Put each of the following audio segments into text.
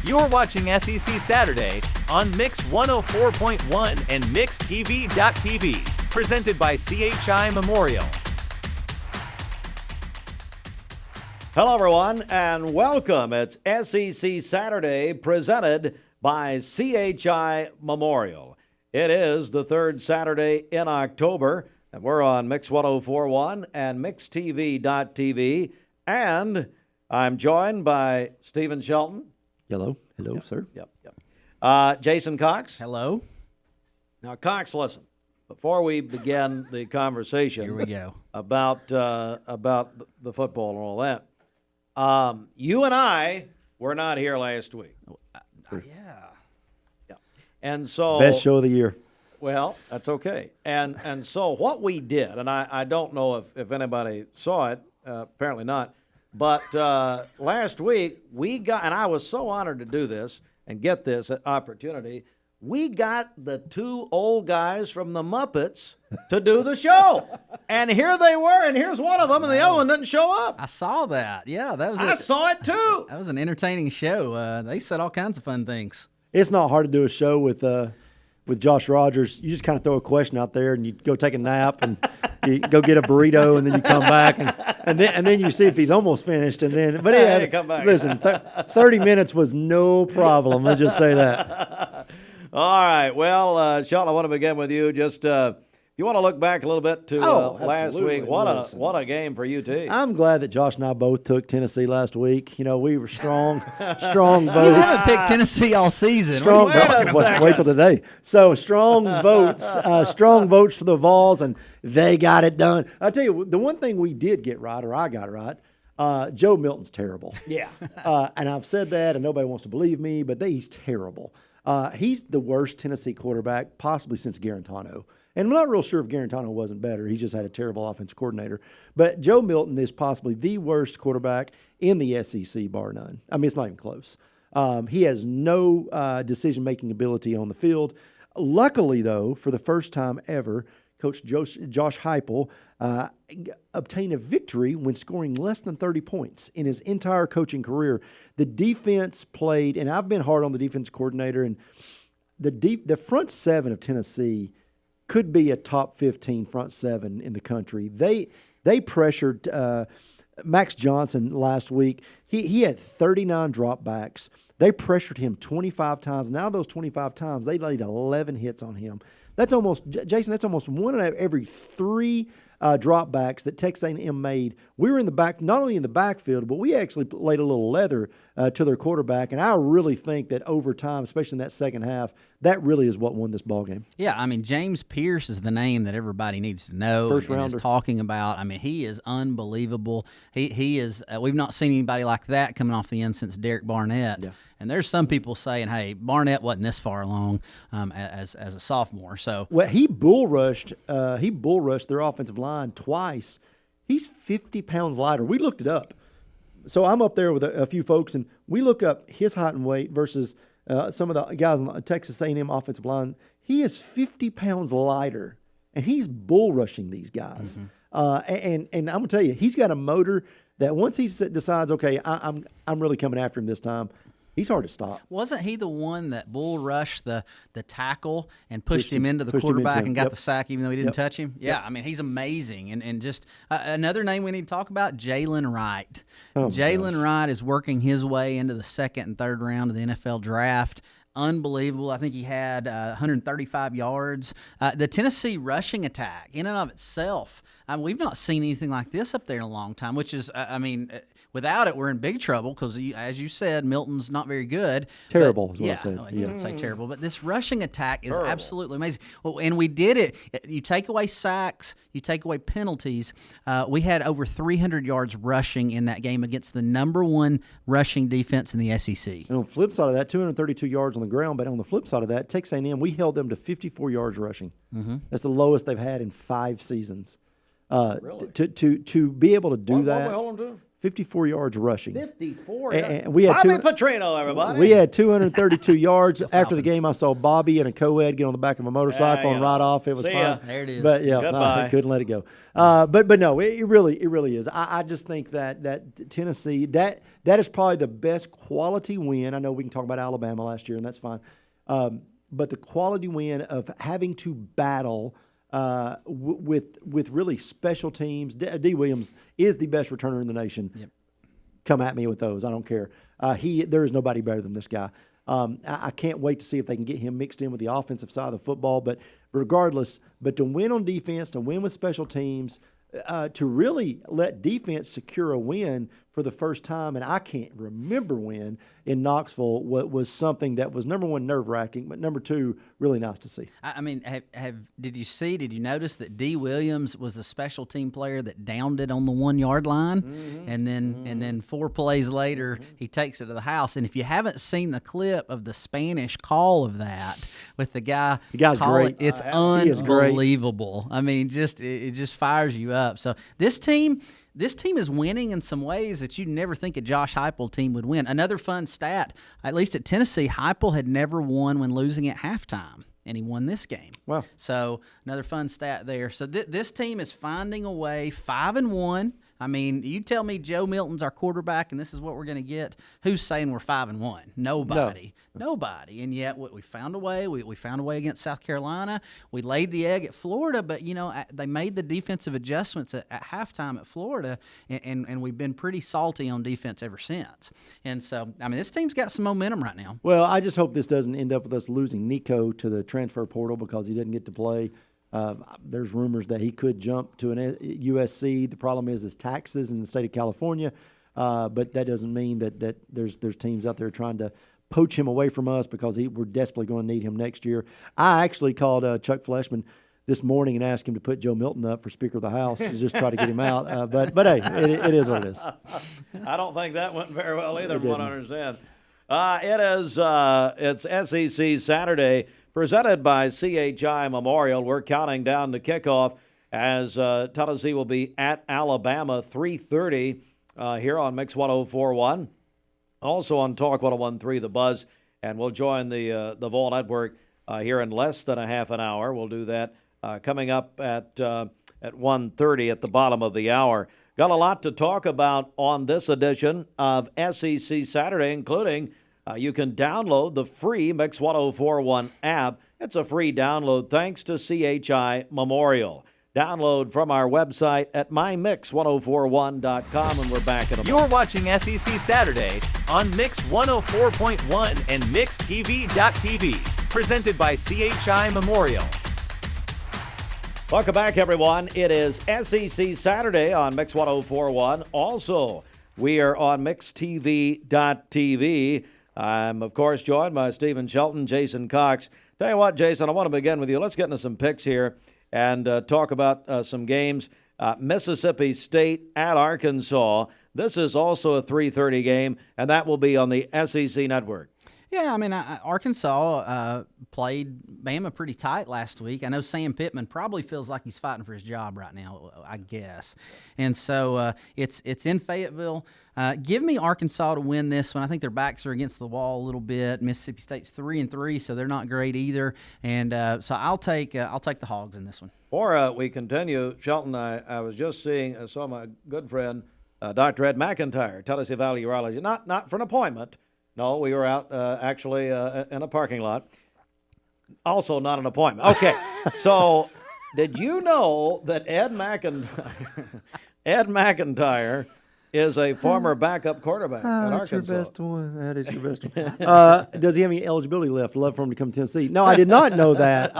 You're watching SEC Saturday on Mix 104.1 and MixTV.tv, presented by CHI Memorial. Hello, everyone, and welcome. It's SEC Saturday, presented by CHI Memorial. It is the third Saturday in October, and we're on Mix 104.1 and MixTV.tv, and I'm joined by Stephen Shelton. Hello, Yep. sir. Yep. Jason Cox. Hello. Now, Cox, listen. Before we begin the conversation, Here we go. about the football and all that, you and I were not here last week. Yeah. And so Best show of the year. Well, that's okay. And so what we did, and I don't know if anybody saw it, apparently not, but last week we got, and I was so honored to do this and get this opportunity, we got the two old guys from the Muppets to do the show. And here they were, and here's one of them, and the other one didn't show up. I saw that. Yeah, that was I saw it too. That was an entertaining show. They said all kinds of fun things. It's not hard to do a show with Josh Rogers. You just kind of throw a question out there, and you go take a nap, and you go get a burrito, and then you come back, and then you see if he's almost finished, and then Come back. Listen, 30 minutes was no problem. Let's just say that. All right. Well, Shelton, I want to begin with you. Just you want to look back a little bit to last absolutely. week. What Listen. a game for UT. I'm glad that Josh and I both took Tennessee last week. You know, we were strong You votes. haven't picked Tennessee all season. Strong What are you talking Wait a about? wait till today. So strong votes for the Vols, and they got it done. I tell you, the one thing we did get right, or I got right, Joe Milton's terrible. Yeah. And I've said that, and nobody wants to believe me, but he's terrible. He's the worst Tennessee quarterback possibly since Garantano. And I'm not real sure if Garantano wasn't better. He just had a terrible offensive coordinator. But Joe Milton is possibly the worst quarterback in the SEC, bar none. I mean, it's not even close. He has no decision-making ability on the field. Luckily, though, for the first time ever, Coach Josh Heupel obtained a victory when scoring less than 30 points in his entire coaching career. The defense played, and I've been hard on the defense coordinator, and the front seven of Tennessee could be a top 15 front seven in the country. They pressured Max Johnson last week. He had 39 dropbacks. They pressured him 25 times. Now those 25 times, they laid 11 hits on him. That's almost, Jason, that's almost one out of every three dropbacks that Texas A&M made. We were in the back, not only in the backfield, but we actually laid a little leather to their quarterback. And I really think that over time, especially in that second half, that really is what won this ball game. Yeah, I mean, James Pierce is the name that everybody needs to know. First and rounder. is talking about. I mean, he is unbelievable. He is. We've not seen anybody like that coming off the end since Derek Barnett. Yeah. And there's some people saying, hey, Barnett wasn't this far along as a sophomore. So Well, he bull rushed their offensive line twice. He's 50 pounds lighter. We looked it up. So I'm up there with a few folks, and we look up his height and weight versus some of the guys on the Texas A&M offensive line. He is 50 pounds lighter, and he's bull rushing these guys. And I'm gonna tell you, he's got a motor that once he decides, okay, I'm really coming after him this time. He's hard to stop. wasn't he the one that bull rushed the tackle and pushed him into the quarterback and got Yep. the sack even though he didn't Yep. touch him? Yeah, I mean, he's amazing. And just another name we need to talk about, Jalen Wright. Jalen Wright is working his way into the second and third round of the NFL draft. Unbelievable. I think he had 135 yards. The Tennessee rushing attack in and of itself, we've not seen anything like this up there in a long time, which is, without it, we're in big trouble because, as you said, Milton's not very good. Terrible But, is what I yeah, said. well, you didn't say terrible, but this rushing attack is Terrible. absolutely amazing. Well, and we did it. You take away sacks, you take away penalties. We had over 300 yards rushing in that game against the number one rushing defense in the SEC. And on the flip side of that, 232 yards on the ground. But on the flip side of that, Texas A&M, we held them to 54 yards rushing. That's the lowest they've had in 5 seasons. Really? To be able to do What that, we hold them to? 54 yards rushing. 54. And we had Bobby Petrino, everybody. We had 232 yards. After the game, I saw Bobby and a co-ed get on the back of a motorcycle and ride off. It was See fun. ya. There it is. But yeah, Goodbye. I couldn't let it go. But no, it really is. I just think that Tennessee, that is probably the best quality win. I know we can talk about Alabama last year, and that's fine. But the quality win of having to battle with really special teams. D. Williams is the best returner in the nation. Yep. Come at me with those. I don't care. There is nobody better than this guy. I can't wait to see if they can get him mixed in with the offensive side of the football. But regardless, to win on defense, to win with special teams, to really let defense secure a win for the first time, and I can't remember when in Knoxville, was something that was, number one, nerve-wracking, but number two, really nice to see. I mean, did you notice that D. Williams was the special team player that downed it on the 1 yard line, and then 4 plays later he takes it to the house? And if you haven't seen the clip of the Spanish call of that with the guy's great. It's He is great. unbelievable. I mean, it just fires you up. So this team is winning in some ways that you'd never think a Josh Heupel team would win. Another fun stat, at least at Tennessee, Heupel had never won when losing at halftime, and he won this game. Wow. So another fun stat there. So this team is finding a way, 5-1. I mean, you tell me Joe Milton's our quarterback and this is what we're going to get. Who's saying we're 5-1? Nobody. Nobody. And yet we found a way. We found a way against South Carolina. We laid the egg at Florida, but, they made the defensive adjustments at halftime at Florida, and we've been pretty salty on defense ever since. And so, I mean, this team's got some momentum right now. Well, I just hope this doesn't end up with us losing Nico to the transfer portal because he didn't get to play. There's rumors that he could jump to an USC. The problem is taxes in the state of California, but that doesn't mean that there's teams out there trying to poach him away from us because we're desperately going to need him next year. I actually called Chuck Fleshman this morning and asked him to put Joe Milton up for Speaker of the House to just try to get him out. But hey, it is what it is. I don't think that went very well either, from what I understand. It's SEC Saturday, presented by CHI Memorial. We're counting down the kickoff as Tennessee will be at Alabama, 3:30 here on Mix 104.1. Also on Talk 101.3, The Buzz, and we'll join the Vol Network here in less than a half an hour. We'll do that coming up at 1:30 at the bottom of the hour. Got a lot to talk about on this edition of SEC Saturday, including you can download the free Mix 104.1 app. It's a free download thanks to CHI Memorial. Download from our website at mymix1041.com, and we're back in a moment. You're watching SEC Saturday on Mix 104.1 and MixTV.tv, presented by CHI Memorial. Welcome back, everyone. It is SEC Saturday on Mix 104.1. Also, we are on MixTV.tv. I'm, of course, joined by Stephen Shelton, Jason Cox. Tell you what, Jason, I want to begin with you. Let's get into some picks here and talk about some games. Mississippi State at Arkansas. This is also a 3:30 game, and that will be on the SEC Network. Yeah, I mean, Arkansas played Bama pretty tight last week. I know Sam Pittman probably feels like he's fighting for his job right now, I guess. And so it's in Fayetteville. Give me Arkansas to win this one. I think their backs are against the wall a little bit. Mississippi State's 3-3, so they're not great either. And so I'll take the Hogs in this one. Before we continue, Shelton, I was just saw my good friend Dr. Ed McIntyre, Tennessee Valley Urology, not for an appointment. No, we were out actually in a parking lot. Also not an appointment. Okay, so did you know that Ed McIntyre is a former backup quarterback at Arkansas? That's your best one. That is your best one. Does he have any eligibility left? Love for him to come to Tennessee. No, I did not know that.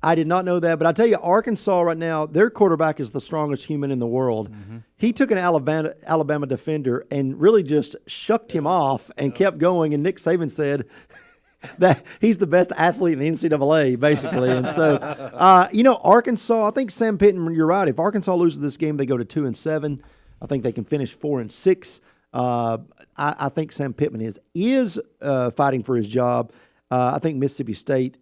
I did not know that, but I tell you, Arkansas right now, their quarterback is the strongest human in the world. Mm-hmm. He took an Alabama defender and really just shucked him off and kept going, and Nick Saban said that he's the best athlete in the NCAA, basically. And so, Arkansas, I think Sam Pittman, you're right. If Arkansas loses this game, they go to 2-7. I think they can finish 4-6. I think Sam Pittman is fighting for his job. I think Mississippi State,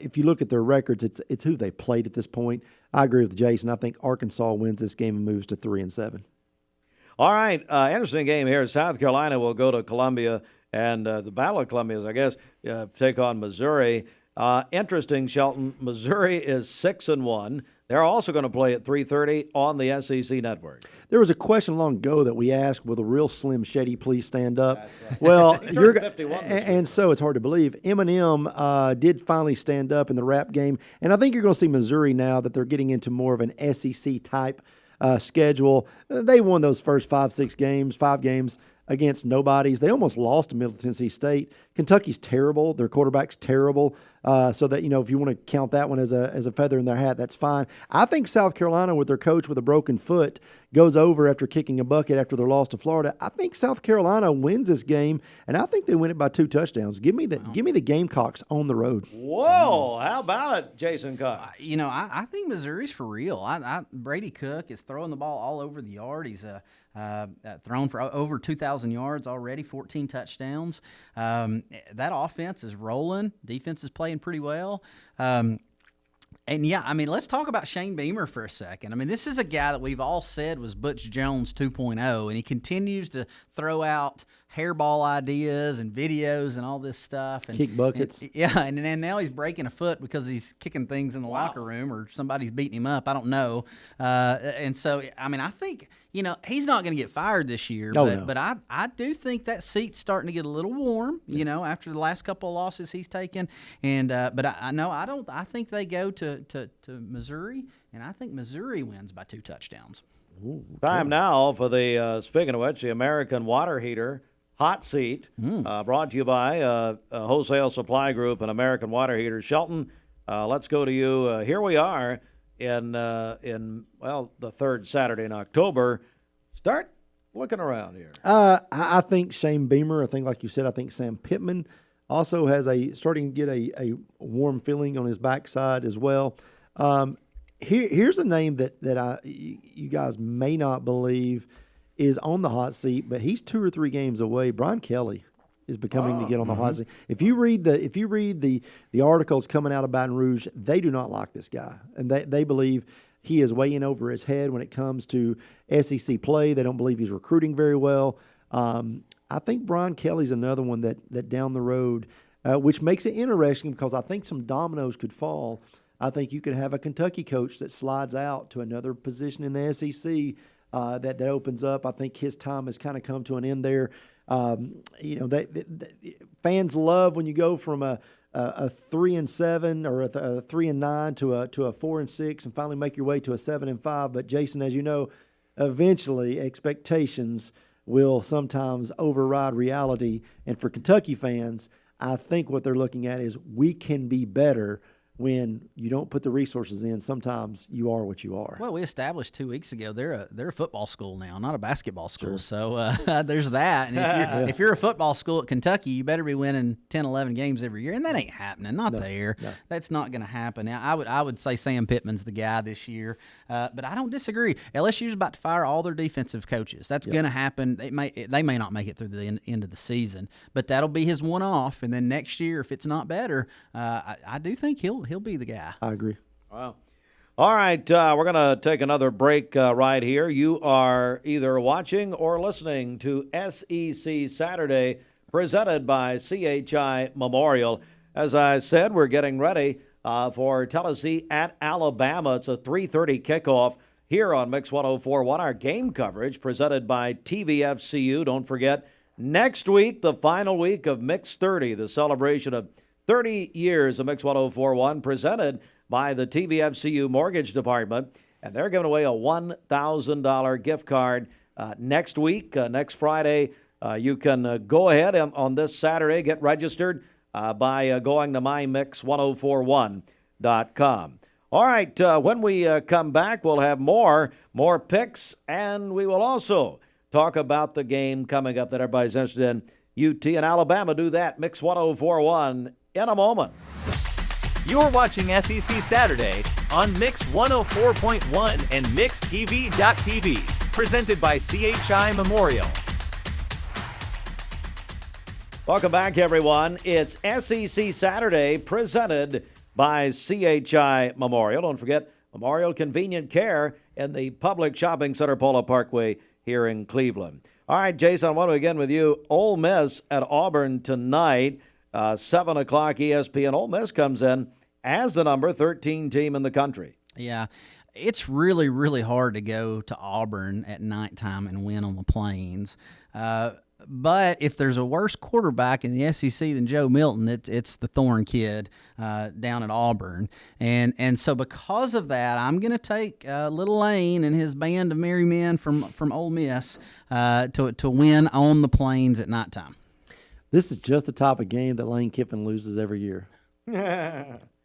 if you look at their records, it's who they played at this point. I agree with Jason. I think Arkansas wins this game and moves to 3-7. All right, interesting game here. South Carolina will go to Columbia, and the Battle of Columbia, I guess, take on Missouri. Interesting, Shelton. Missouri is 6-1. They're also going to play at 3:30 on the SEC network. There was a question long ago that we asked, will the real Slim Shady please stand up? Well, turned 51 this and so it's hard to believe. Eminem did finally stand up in the rap game, and I think you're going to see Missouri now that they're getting into more of an SEC type schedule. They won those first 5 games against nobodies. They almost lost to Middle Tennessee State. Kentucky's terrible. Their quarterback's terrible. So that, if you want to count that one as a feather in their hat, that's fine. I think South Carolina, with their coach with a broken foot, goes over after kicking a bucket after their loss to Florida. I think South Carolina wins this game, and I think they win it by 2 touchdowns. Give me the Gamecocks on the road. Whoa! How about it, Jason Cox? I think Missouri's for real. Brady Cook is throwing the ball all over the yard. He's thrown for over 2,000 yards already, 14 touchdowns. That offense is rolling. Defense is playing pretty well. Let's talk about Shane Beamer for a second. This is a guy that we've all said was Butch Jones 2.0, and he continues to throw out hairball ideas and videos and all this stuff. And kick buckets. And now he's breaking a foot because he's kicking things in the locker room or somebody's beating him up. I don't know. I think, he's not going to get fired this year. But I do think that seat's starting to get a little warm, after the last couple of losses he's taken. And I think they go to Missouri, and I think Missouri wins by 2 touchdowns. Ooh, okay. Time now for the, speaking of which, the American Water Heater Hot Seat, brought to you by a Wholesale Supply Group and American Water Heaters. Shelton, let's go to you. Here we are in the third Saturday in October. Start looking around here. I think Shane Beamer. I think, like you said, I think Sam Pittman also has starting to get a warm feeling on his backside as well. Here's a name that you guys may not believe is on the hot seat, but he's 2 or 3 games away. Brian Kelly is becoming to get on the hot seat. If you read the articles coming out of Baton Rouge, they do not like this guy, and they believe he is way in over his head when it comes to SEC play. They don't believe he's recruiting very well. I think Brian Kelly's another one that down the road, which makes it interesting because I think some dominoes could fall. I think you could have a Kentucky coach that slides out to another position in the SEC. That opens up. I think his time has kind of come to an end there. Fans love when you go from a 3-7 or a 3-9 to a 4-6 and finally make your way to a 7-5. But Jason, as you know, eventually expectations will sometimes override reality. And for Kentucky fans, I think what they're looking at is we can be better. When you don't put the resources in, sometimes you are what you are. Well, we established 2 weeks ago they're a football school now, not a basketball school. Sure. So there's that. And if you're a football school at Kentucky, you better be winning 10, 11 games every year, and that ain't happening. Not there. No. That's not going to happen. Now, I would say Sam Pittman's the guy this year, but I don't disagree. LSU's about to fire all their defensive coaches. That's going to happen. They may not make it through the end of the season, but that'll be his one-off. And then next year, if it's not better, I do think he'll be the guy. I agree. Wow. All right, we're going to take another break right here. You are either watching or listening to SEC Saturday, presented by CHI Memorial. As I said, we're getting ready for Tennessee at Alabama. It's a 3:30 kickoff here on Mix 104.1. Our game coverage presented by TVFCU. Don't forget, next week, the final week of Mix 30, the celebration of 30 years of Mix 104.1, presented by the TVFCU Mortgage Department. And they're giving away a $1,000 gift card next week, next Friday. You can go ahead on this Saturday, get registered by going to mymix1041.com. All right, when we come back, we'll have more picks, and we will also talk about the game coming up that everybody's interested in. UT and Alabama do that. Mix 104.1 in a moment. You're watching SEC Saturday on Mix 104.1 and MixTV.tv, presented by CHI Memorial. Welcome back, everyone. It's SEC Saturday, presented by CHI Memorial. Don't forget, Memorial Convenient Care in the Public Shopping Center, Polo Parkway here in Cleveland. All right, Jason, I want to begin with you. Ole Miss at Auburn tonight, 7 o'clock ESPN. Ole Miss comes in as the number 13 team in the country. Yeah. It's really, really hard to go to Auburn at nighttime and win on the Plains. But if there's a worse quarterback in the SEC than Joe Milton, it's the Thorn kid down at Auburn. And so because of that, I'm going to take Little Lane and his band of merry men from Ole Miss to win on the Plains at nighttime. This is just the type of game that Lane Kiffin loses every year.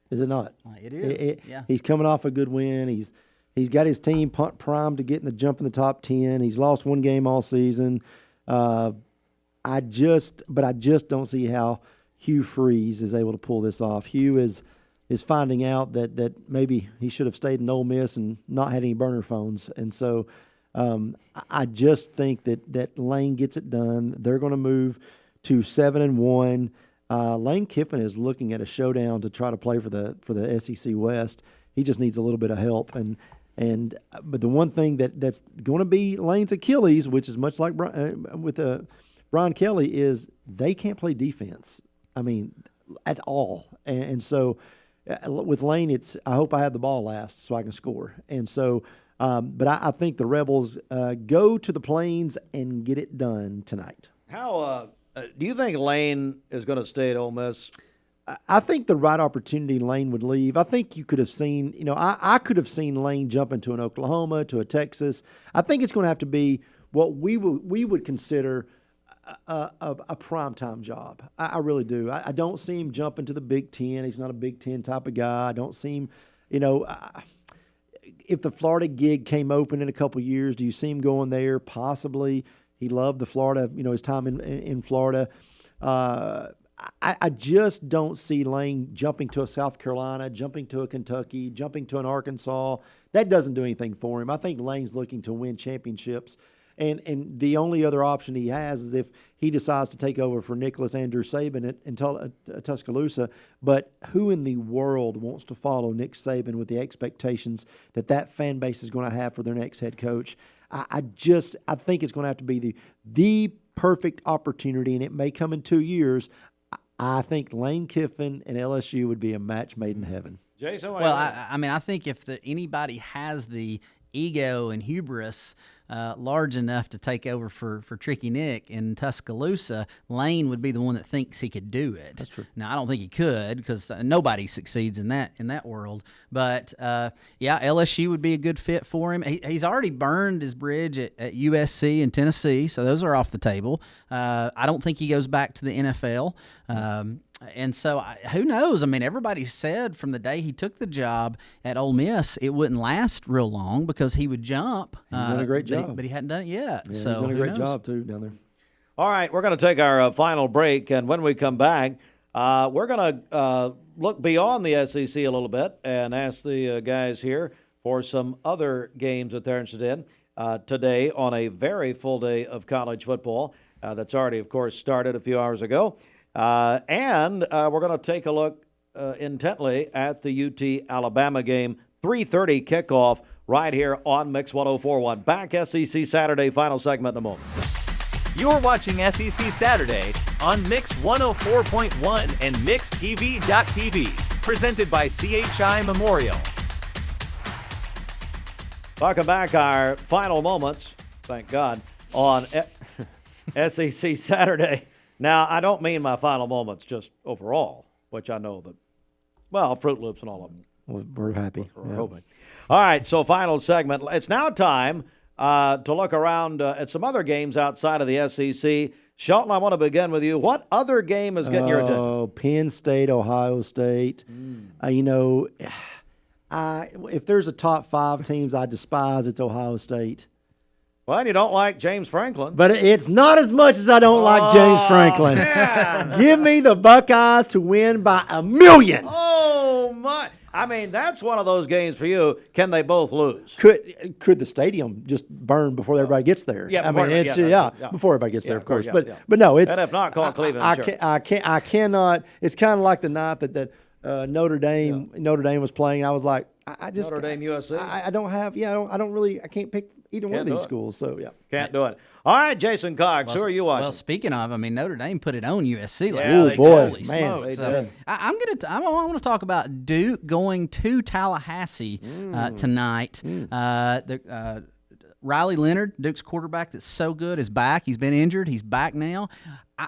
Is it not? It is. Yeah. He's coming off a good win. He's got his team primed to get in the jump in the top 10. He's lost one game all season. I just don't see how Hugh Freeze is able to pull this off. Hugh is finding out that maybe he should have stayed in Ole Miss and not had any burner phones. And so I just think that Lane gets it done. They're going to move to 7-1. Lane Kiffin is looking at a showdown to try to play for the SEC West. He just needs a little bit of help, but the one thing that's going to be Lane's Achilles, which is much like with Brian Kelly, is they can't play defense. I mean, at all. And so with Lane, it's I hope I have the ball last so I can score. And so, but I think the Rebels go to the Plains and get it done tonight. How do you think Lane is going to stay at Ole Miss? I think the right opportunity, Lane would leave. I think you could have seen, I could have seen Lane jump into an Oklahoma, to a Texas. I think it's going to have to be what we would consider a primetime job. I really do. I don't see him jumping to the Big Ten. He's not a Big Ten type of guy. I don't see him, if the Florida gig came open in a couple of years, do you see him going there? Possibly. He loved the Florida, his time in Florida. I just don't see Lane jumping to a South Carolina, jumping to a Kentucky, jumping to an Arkansas. That doesn't do anything for him. I think Lane's looking to win championships. And the only other option he has is if he decides to take over for Nicholas Andrew Saban at Tuscaloosa. But who in the world wants to follow Nick Saban with the expectations that fan base is going to have for their next head coach? I think it's going to have to be the perfect opportunity, and it may come in 2 years. I think Lane Kiffin and LSU would be a match made in heaven. Jason, well, I think if anybody has the ego and hubris large enough to take over for Tricky Nick in Tuscaloosa, Lane would be the one that thinks he could do it. That's true. Now, I don't think he could because nobody succeeds in that world. But, LSU would be a good fit for him. He's already burned his bridge at USC and Tennessee, so those are off the table. I don't think he goes back to the NFL. And so, who knows? I mean, everybody said from the day he took the job at Ole Miss, it wouldn't last real long because he would jump. He's done a great job. But he hadn't done it yet. Yeah, so he's done a great job, too, down there. All right, we're going to take our final break, and when we come back, we're going to look beyond the SEC a little bit and ask the guys here for some other games that they're interested in today on a very full day of college football that's already, of course, started a few hours ago. And we're going to take a look intently at the UT-Alabama game, 3:30 kickoff right here on Mix 104.1. Back SEC Saturday, final segment in a moment. You're watching SEC Saturday on Mix 104.1 and MixTV.tv, presented by CHI Memorial. Welcome back. Our final moments, thank God, on SEC Saturday. Now, I don't mean my final moments just overall, which I know that, Fruit Loops and all of them. We're happy. We're hoping. All right, so final segment. It's now time to look around at some other games outside of the SEC. Shelton, I want to begin with you. What other game is getting your attention? Oh, Penn State, Ohio State. If there's a top 5 teams I despise, it's Ohio State. Well, you don't like James Franklin. But it's not as much as I don't like James Franklin. Man. Give me the Buckeyes to win by 1,000,000. Oh, my. I mean, that's one of those games for you. Can they both lose? Could the stadium just burn before everybody gets there? Yeah, before everybody gets there, of course. But no, it's. And if not, call Cleveland. I cannot. It's kind of like the night that Notre Dame was playing. I was like, I just Notre Dame USC. I don't have. I don't really. I can't pick. either one of do these it. schools. So yeah, Can't do it. All right, Jason Cox, who are you watching? Well, speaking of, I mean, Notre Dame put it on USC last Yeah, week. they boy, Holy man, smokes. they So did. I want to talk about Duke going to Tallahassee tonight. Riley Leonard, Duke's quarterback that's so good, is back. He's been injured. He's back now.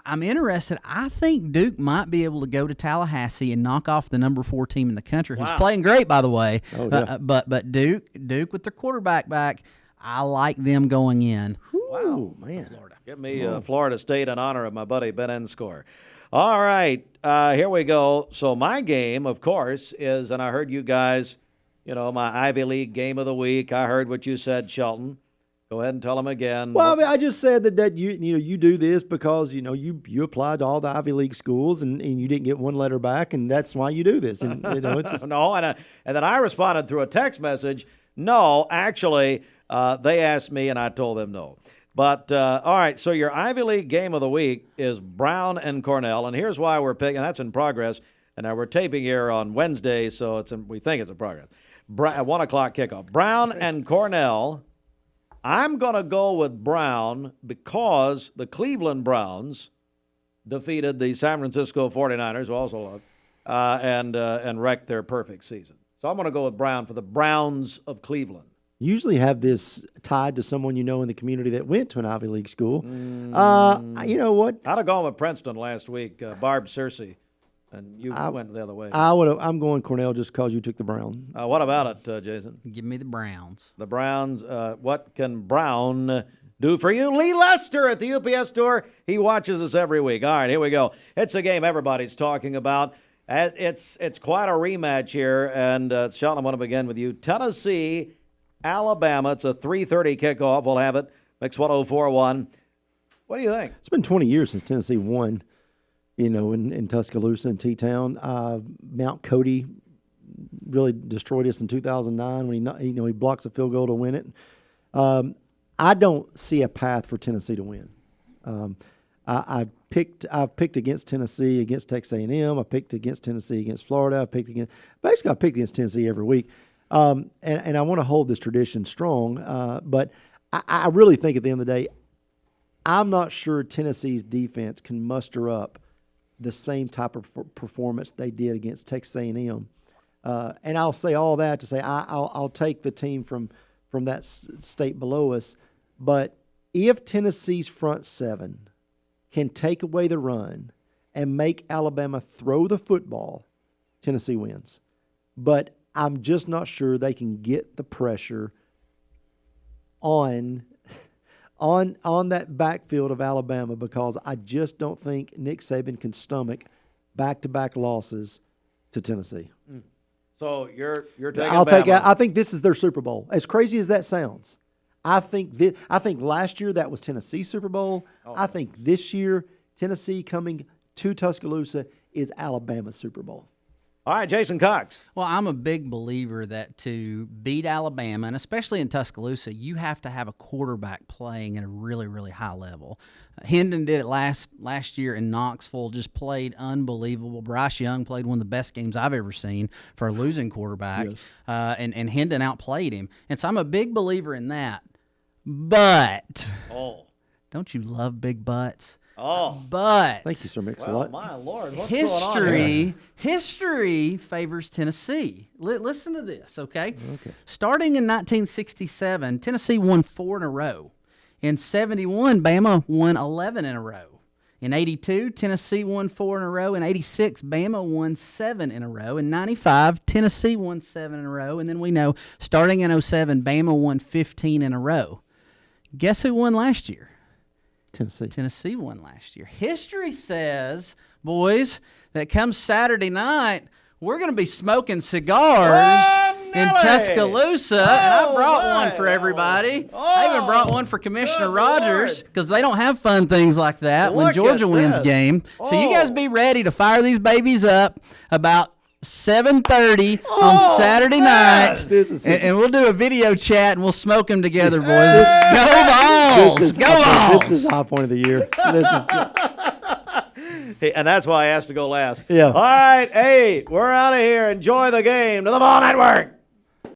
I'm interested. I think Duke might be able to go to Tallahassee and knock off the number 4 team in the country, who's playing great, by the way. Oh, yeah. But Duke with their quarterback back, I like them going in. wow, man, Florida. Give me Florida State in honor of my buddy Ben Enscore. All right, here we go. So my game, of course, is, and I heard you guys, my Ivy League game of the week. I heard what you said, Shelton. Go ahead and tell them again. Well, I mean, I just said that you do this because you applied to all the Ivy League schools and you didn't get one letter back, and that's why you do this. And it's just, No, and then I responded through a text message. No, actually, they asked me, and I told them no. But all right, so your Ivy League game of the week is Brown and Cornell, and here's why we're picking. That's in progress, and now we're taping here on Wednesday, so we think it's in progress. 1 o'clock kickoff. Brown and Cornell. I'm going to go with Brown because the Cleveland Browns defeated the San Francisco 49ers, who also lost, and wrecked their perfect season. So I'm going to go with Brown for the Browns of Cleveland. usually have this tied to someone you know in the community that went to an Ivy League school. You know what? I'd have gone with Princeton last week, Barb Searcy, and you went the other way. I'm going Cornell just because you took the Brown. What about it, Jason? Give me the Browns. The Browns, what can Brown do for you? Lee Lester at the UPS store. He watches us every week. All right, here we go. It's a game everybody's talking about. It's quite a rematch here, and Shelton, I want to begin with you. Tennessee, Alabama. It's a 3:30 kickoff. We'll have it. Mix 104.1. What do you think? It's been 20 years since Tennessee won, in Tuscaloosa and T-Town. Mount Cody really destroyed us in 2009 when he blocks a field goal to win it. I don't see a path for Tennessee to win. I've picked against Tennessee, against Texas A&M. I picked against Tennessee, against Florida. I picked against Tennessee every week. And I want to hold this tradition strong. But I really think at the end of the day, I'm not sure Tennessee's defense can muster up the same type of performance they did against Texas A&M. And I'll say all that to say I'll take the team from that state below us. But if Tennessee's front seven can take away the run and make Alabama throw the football, Tennessee wins. But I'm just not sure they can get the pressure on that backfield of Alabama, because I just don't think Nick Saban can stomach back-to-back losses to Tennessee. So you're taking Bama. I think this is their Super Bowl. As crazy as that sounds, I think last year that was Tennessee's Super Bowl. I think this year Tennessee coming to Tuscaloosa is Alabama's Super Bowl. All right, Jason Cox. Well, I'm a big believer that to beat Alabama, and especially in Tuscaloosa, you have to have a quarterback playing at a really, really high level. Hendon did it last year in Knoxville, just played unbelievable. Bryce Young played one of the best games I've ever seen for a losing quarterback, Yes. and Hendon outplayed him. And so I'm a big believer in that. But don't you love big butts? But Thank you, Sir Mix, a Well, lot. my Lord, what's going on here? history favors Tennessee. Listen to this, okay? Starting in 1967, Tennessee won 4 in a row. In 71, Bama won 11 in a row. In 82, Tennessee won 4 in a row. In 86, Bama won 7 in a row. In 95, Tennessee won 7 in a row. And then we know, starting in 07, Bama won 15 in a row. Guess who won last year? Tennessee won last year. History says, boys, that come Saturday night, we're going to be smoking cigars in Tuscaloosa, and I brought one for everybody. I even brought one for Commissioner Rogers, because they don't have fun things like that when Look Georgia at wins this. game. So you guys be ready to fire these babies up about 7:30 on Saturday night, This is and we'll do a video chat and we'll smoke them together, boys. Go Vols! Go Vols! This is the high point of the year. Hey, and that's why I asked to go last. Yeah. All right, hey, we're out of here. Enjoy the game to the Ball Network.